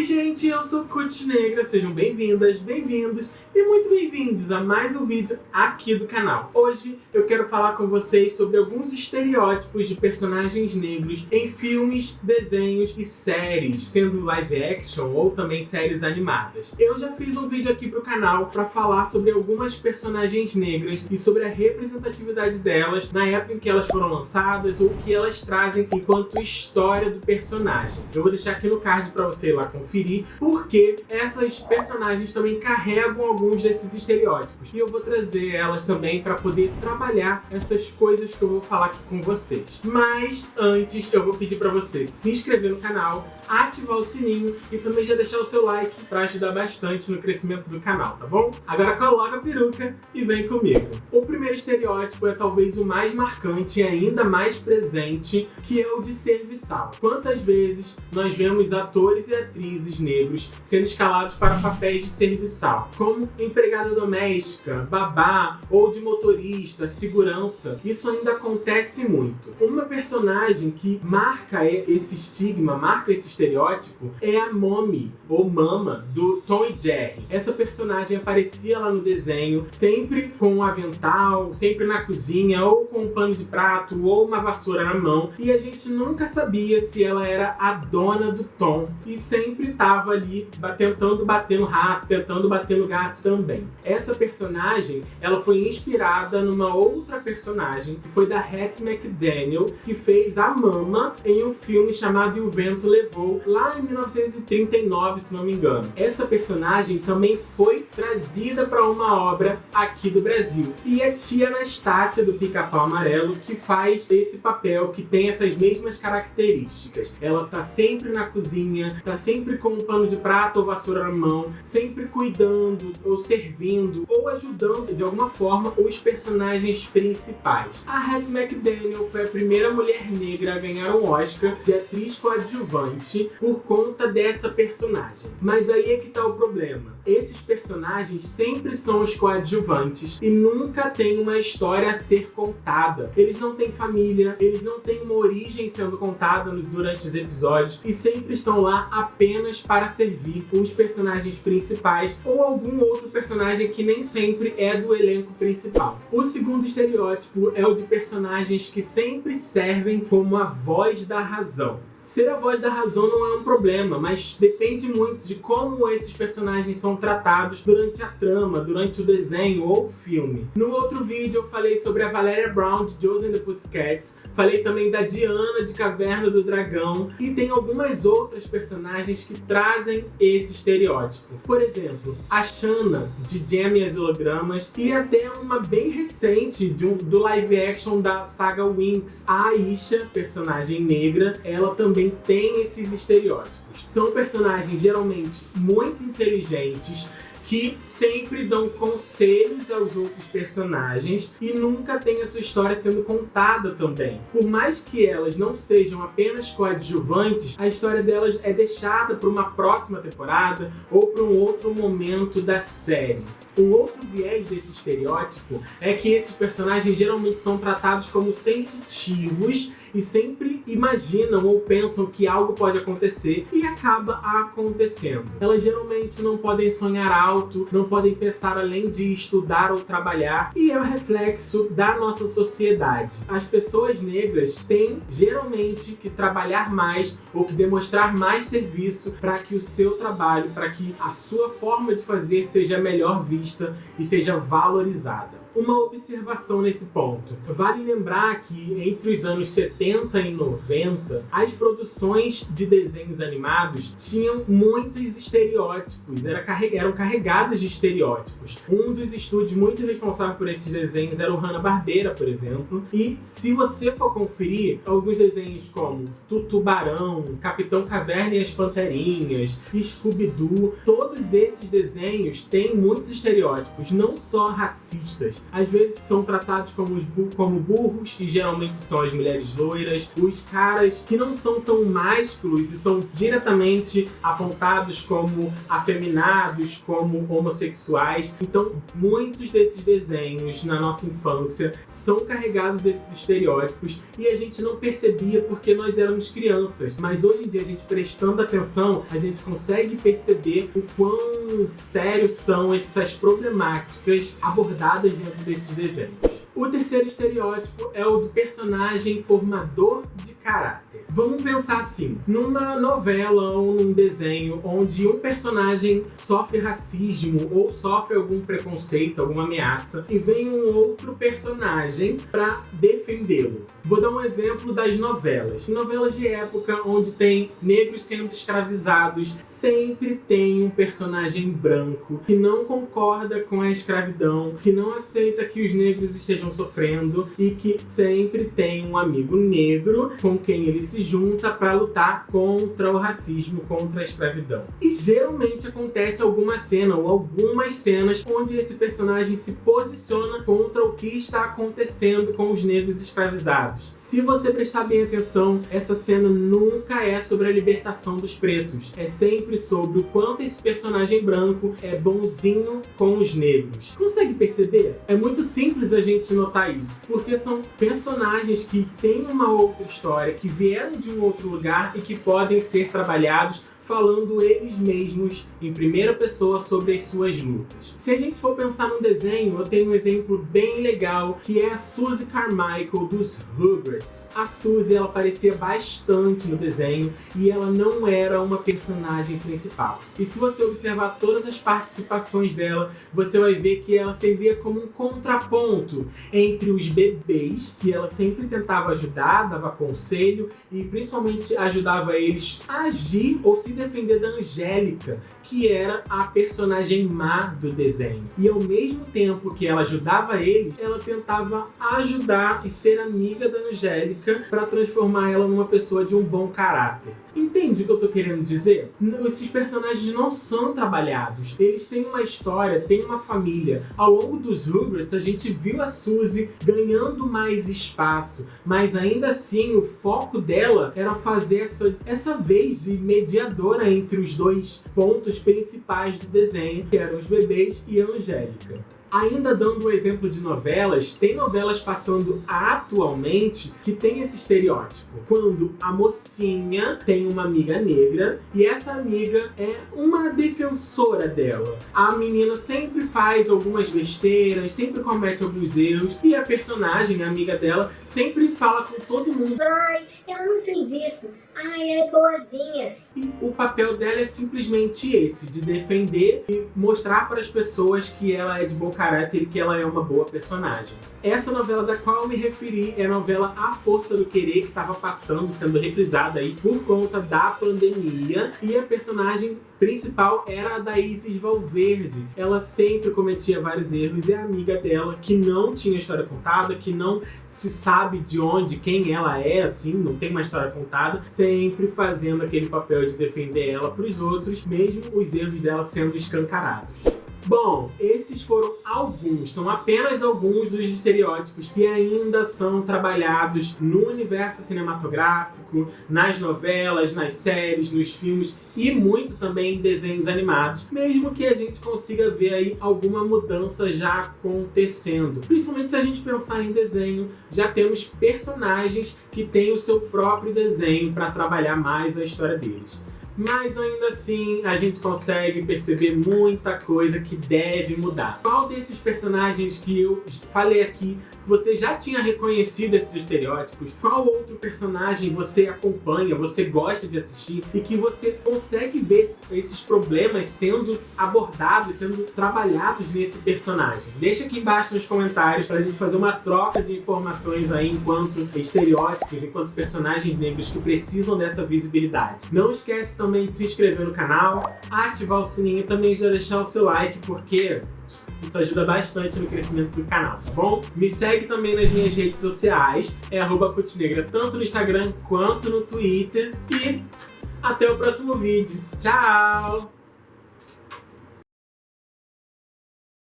Oi gente, eu sou Cutis Negra, sejam bem-vindas, bem-vindos e muito bem-vindos a mais um vídeo aqui do canal. Hoje eu quero falar com vocês sobre alguns estereótipos de personagens negros em filmes, desenhos e séries, sendo live action ou também séries animadas. Eu já fiz um vídeo aqui pro canal para falar sobre algumas personagens negras e sobre a representatividade delas na época em que elas foram lançadas ou o que elas trazem enquanto história do personagem. Eu vou deixar aqui no card para você ir lá conferir, porque essas personagens também carregam alguns desses estereótipos e eu vou trazer elas também para poder trabalhar essas coisas que eu vou falar aqui com vocês. Mas antes eu vou pedir para você se inscrever no canal, ativar o sininho e também já deixar o seu like para ajudar bastante no crescimento do canal, tá bom? Agora coloca a peruca e vem comigo. O primeiro estereótipo é talvez o mais marcante e ainda mais presente, que é o de serviçal. Quantas vezes nós vemos atores e atrizes negros sendo escalados para papéis de serviçal, como empregada doméstica, babá ou de motorista, segurança? Isso ainda acontece muito. Uma personagem que marca esse estigma, marca esse estereótipo, é a Mommy, ou Mama, do Tom e Jerry. Essa personagem aparecia lá no desenho, sempre com um avental, sempre na cozinha, ou com um pano de prato, ou uma vassoura na mão, e a gente nunca sabia se ela era a dona do Tom, e sempre estava ali tentando bater no rato, tentando bater no gato também. Essa personagem, ela foi inspirada numa outra personagem, que foi da Hattie McDaniel, que fez a Mama em um filme chamado E o Vento Levou, lá em 1939, se não me engano. Essa personagem também foi trazida para uma obra aqui do Brasil. E a tia Anastácia, do Pica-Pau Amarelo, que faz esse papel, que tem essas mesmas características. Ela tá sempre na cozinha, tá sempre com um pano de prato ou vassoura na mão, sempre cuidando, ou servindo, ou ajudando de alguma forma os personagens principais. A Hattie McDaniel foi a primeira mulher negra a ganhar um Oscar de atriz coadjuvante por conta dessa personagem. Mas aí é que tá o problema. Esses personagens sempre são os coadjuvantes e nunca tem uma história a ser contada. Eles não têm família, eles não têm uma origem sendo contada durante os episódios e sempre estão lá apenas para servir os personagens principais ou algum outro personagem que nem sempre é do elenco principal. O segundo estereótipo é o de personagens que sempre servem como a voz da razão. Ser a voz da razão não é um problema, mas depende muito de como esses personagens são tratados durante a trama, durante o desenho ou o filme. No outro vídeo eu falei sobre a Valéria Brown de Josie and the Pussycats, falei também da Diana de Caverna do Dragão e tem algumas outras personagens que trazem esse estereótipo. Por exemplo, a Shanna de Jem e as Hologramas e até uma bem recente do live action da saga Winx. A Aisha, personagem negra, ela também tem esses estereótipos. São personagens geralmente muito inteligentes, que sempre dão conselhos aos outros personagens e nunca tem a sua história sendo contada também. Por mais que elas não sejam apenas coadjuvantes, a história delas é deixada para uma próxima temporada ou para um outro momento da série. Um outro viés desse estereótipo é que esses personagens geralmente são tratados como sensitivos e sempre imaginam ou pensam que algo pode acontecer e acaba acontecendo. Elas geralmente não podem sonhar alto, não podem pensar além de estudar ou trabalhar e é o reflexo da nossa sociedade. As pessoas negras têm geralmente que trabalhar mais ou que demonstrar mais serviço para que o seu trabalho, para que a sua forma de fazer seja melhor vista e seja valorizada. Uma observação nesse ponto. Vale lembrar que entre os anos 70 e 90, as produções de desenhos animados tinham muitos estereótipos, eram carregadas de estereótipos. Um dos estúdios muito responsável por esses desenhos era o Hanna-Barbera, por exemplo. E se você for conferir, alguns desenhos como Tubarão, Capitão Caverna e as Panterinhas, Scooby-Doo, todos esses desenhos têm muitos estereótipos, não só racistas, às vezes são tratados como burros, e geralmente são as mulheres loiras, os caras que não são tão másculos e são diretamente apontados como afeminados, como homossexuais. Então, muitos desses desenhos na nossa infância são carregados desses estereótipos e a gente não percebia porque nós éramos crianças. Mas hoje em dia, a gente prestando atenção, a gente consegue perceber o quão sérios são essas problemáticas abordadas dentro desses desenhos. O terceiro estereótipo é o do personagem formador de caráter. Vamos pensar assim, numa novela ou num desenho onde um personagem sofre racismo ou sofre algum preconceito, alguma ameaça, e vem um outro personagem para defendê-lo. Vou dar um exemplo das novelas. Em novelas de época onde tem negros sendo escravizados, sempre tem um personagem branco que não concorda com a escravidão, que não aceita que os negros estejam sofrendo e que sempre tem um amigo negro com quem ele se junta para lutar contra o racismo, contra a escravidão. E geralmente acontece alguma cena ou algumas cenas onde esse personagem se posiciona contra o que está acontecendo com os negros escravizados. Se você prestar bem atenção, essa cena nunca é sobre a libertação dos pretos. É sempre sobre o quanto esse personagem branco é bonzinho com os negros. Consegue perceber? É muito simples a gente notar isso, porque são personagens que têm uma outra história, que vieram de um outro lugar e que podem ser trabalhados falando eles mesmos em primeira pessoa sobre as suas lutas. Se a gente for pensar num desenho, eu tenho um exemplo bem legal, que é a Suzy Carmichael dos Rugrats. A Suzy, ela aparecia bastante no desenho e ela não era uma personagem principal. E se você observar todas as participações dela, você vai ver que ela servia como um contraponto entre os bebês, que ela sempre tentava ajudar, dava conselho e principalmente ajudava eles a agir ou se defender da Angélica, que era a personagem má do desenho. E ao mesmo tempo que ela ajudava eles, ela tentava ajudar e ser amiga da Angélica para transformar ela numa pessoa de um bom caráter. Entende o que eu tô querendo dizer? Esses personagens não são trabalhados. Eles têm uma história, têm uma família. Ao longo dos Rugrats, a gente viu a Suzy ganhando mais espaço, mas ainda assim o foco dela era fazer essa vez de mediadora entre os dois pontos principais do desenho, que eram os bebês e a Angélica. Ainda dando um exemplo de novelas, tem novelas passando atualmente que tem esse estereótipo. Quando a mocinha tem uma amiga negra e essa amiga é uma defensora dela. A menina sempre faz algumas besteiras, sempre comete alguns erros e a personagem, a amiga dela, sempre fala com todo mundo. Ai, ela não fez isso. Ai, ela é boazinha. E o papel dela é simplesmente esse, de defender e mostrar para as pessoas que ela é de bom caráter e que ela é uma boa personagem. Essa novela da qual eu me referi é a novela A Força do Querer, que estava passando, sendo reprisada aí por conta da pandemia. E a personagem principal era a da Isis Valverde. Ela sempre cometia vários erros e a amiga dela, que não tinha história contada, que não se sabe de onde, quem ela é, assim, não tem uma história contada, sempre fazendo aquele papel de defender ela para os outros, mesmo os erros dela sendo escancarados. Bom, esses foram são apenas alguns dos estereótipos que ainda são trabalhados no universo cinematográfico, nas novelas, nas séries, nos filmes e muito também em desenhos animados, mesmo que a gente consiga ver aí alguma mudança já acontecendo. Principalmente se a gente pensar em desenho, já temos personagens que têm o seu próprio desenho para trabalhar mais a história deles. Mas ainda assim, a gente consegue perceber muita coisa que deve mudar. Qual desses personagens que eu falei aqui você já tinha reconhecido esses estereótipos? Qual outro personagem você acompanha, você gosta de assistir e que você consegue ver esses problemas sendo abordados, sendo trabalhados nesse personagem? Deixa aqui embaixo nos comentários pra gente fazer uma troca de informações aí enquanto estereótipos, enquanto personagens negros que precisam dessa visibilidade. Não esquece também de se inscrever no canal, ativar o sininho e também já deixar o seu like, porque isso ajuda bastante no crescimento do canal, tá bom? Me segue também nas minhas redes sociais, @cutinegra, tanto no Instagram quanto no Twitter. E até o próximo vídeo. Tchau!